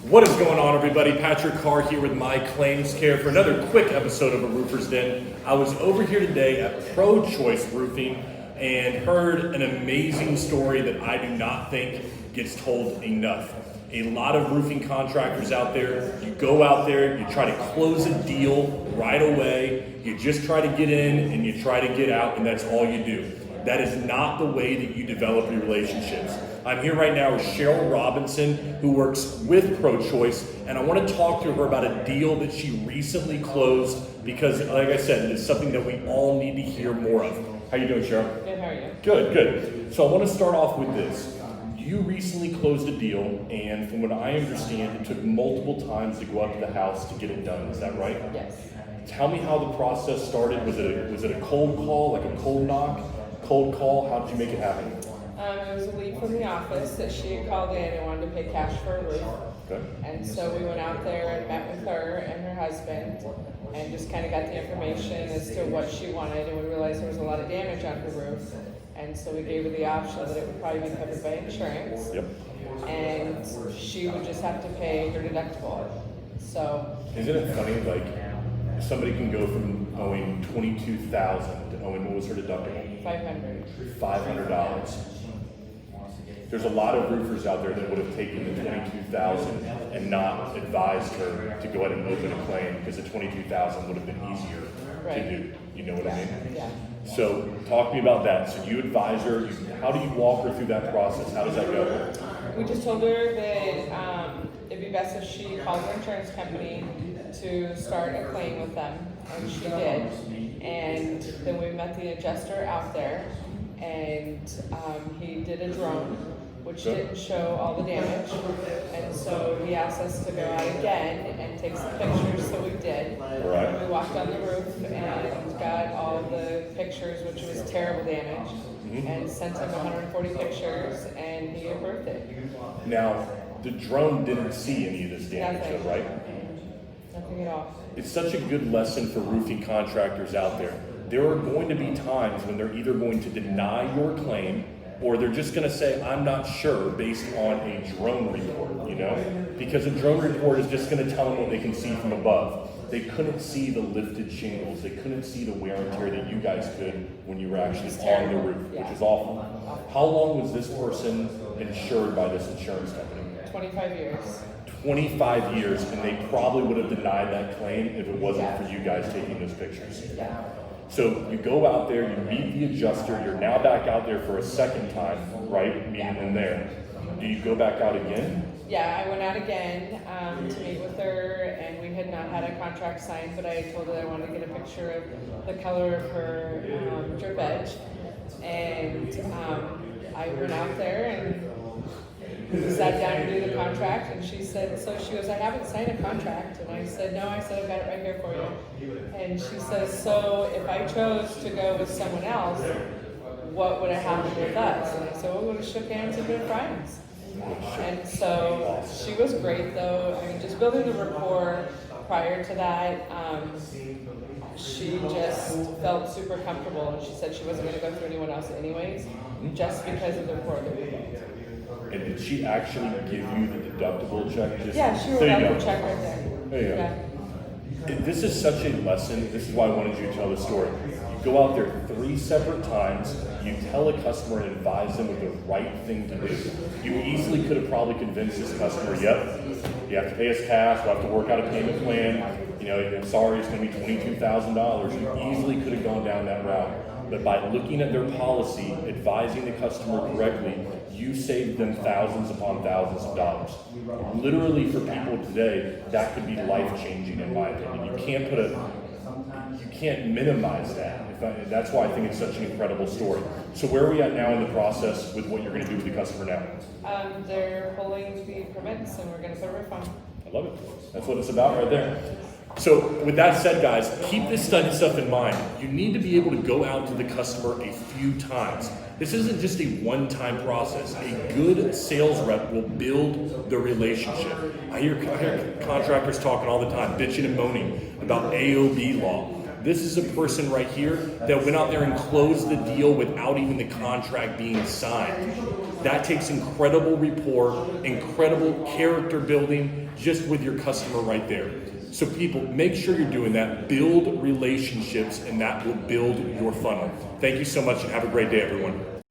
What is going on, everybody? Patrick Carr here with My Claims Care for another quick episode of A Roofer's Den. I was over here today at Pro Choice Roofing and heard an amazing story that I do not think gets told enough. A lot of roofing contractors out there, you go out there, you try to close a deal right away, you just try to get in and you try to get out, and that's all you do. That is not the way that you develop your relationships. I'm here right now with Cheryl Robinson, who works with Pro Choice, and I want to talk to her about a deal that she recently closed because, like I said, it's something that we all need to hear more of. How you doing, Cheryl? Good, how are you? Good, good. So I want to start off with this. You recently closed a deal, and from what I understand, it took multiple times to go up to the house to get it done. Is that right? Yes. Tell me how the process started. Was it a cold call, like a cold knock, cold call? How did you make it happen? It was a lead from the office that she had called in and wanted to pay cash for a roof. Okay. And so we went out there and met with her and her husband and just kind of got the information as to what she wanted, and we realized there was a lot of damage on her roof. And so we gave her the option that it would probably be covered by insurance. Yep. And she would just have to pay her deductible. So. Isn't it funny, like, somebody can go from owing $22,000 to owing, what was her deductible? $500. There's a lot of roofers out there that would have taken the $22,000 and not advised her to go ahead and open a claim because the $22,000 would have been easier to do. You know what I mean? Yeah. So talk to me about that. So you advise her. How do you walk her through that process? How does that go? We just told her that it'd be best if she called her insurance company to start a claim with them, and she did. And then we met the adjuster out there, and he did a drone, which didn't show all the damage. And so he asked us to go out again and take some pictures, so we did. Right. We walked on the roof and got all the pictures, which was terrible damage, and sent him 140 pictures, and he approved it. Now, the drone didn't see any of this damage, Nothing. though, right? Nothing at all. It's such a good lesson for roofing contractors out there. There are going to be times when they're either going to deny your claim or they're just going to say, I'm not sure, based on a drone report, you know? Because a drone report is just going to tell them what they can see from above. They couldn't see the lifted shingles. They couldn't see the wear and tear that you guys could when you were actually on the roof, which is awful. How long was this person insured by this insurance company? 25 years. 25 years, and they probably would have denied that claim if it wasn't for you guys taking those pictures. Yeah. So you go out there, you meet the adjuster, you're now back out there for a second time, right? Meeting them there. Do you go back out again? Yeah, I went out again to meet with her, and we had not had a contract signed, but I told her I wanted to get a picture of the color of her drip edge. And I went out there and sat down to do the contract, and she said, so she goes, I haven't signed a contract. And I said, no, I said, I've got it right here for you. And she says, so if I chose to go with someone else, what would have happened with us? And I said, well, we would have shook hands and been friends. And so she was great, though. I mean, just building the rapport prior to that, she just felt super comfortable, and she said she wasn't going to go through anyone else anyways, just because of the rapport that we built. And did she actually give you the deductible check? Yeah, she wrote out the check right there. There you go. Yeah. This is such a lesson. This is why I wanted you to tell the story. You go out there 3 separate times. You tell a customer and advise them of the right thing to do. You easily could have probably convinced this customer, yep, you have to pay us cash. We'll have to work out a payment plan. You know, I'm sorry, it's going to be $22,000. You easily could have gone down that route. But by looking at their policy, advising the customer correctly, you saved them thousands upon thousands of dollars. Literally, for people today, that could be life-changing, in my opinion. You can't minimize that. That's why I think it's such an incredible story. So where are we at now in the process with what you're going to do with the customer now? They're pulling the permits, and we're going to put a roof on. I love it. That's what it's about right there. So with that said, guys, keep this stuff in mind. You need to be able to go out to the customer a few times. This isn't just a one-time process. A good sales rep will build the relationship. I hear contractors talking all the time, bitching and moaning about AOB law. This is a person right here that went out there and closed the deal without even the contract being signed. That takes incredible rapport, incredible character building just with your customer right there. So people, make sure you're doing that. Build relationships, and that will build your funnel. Thank you so much, and have a great day, everyone.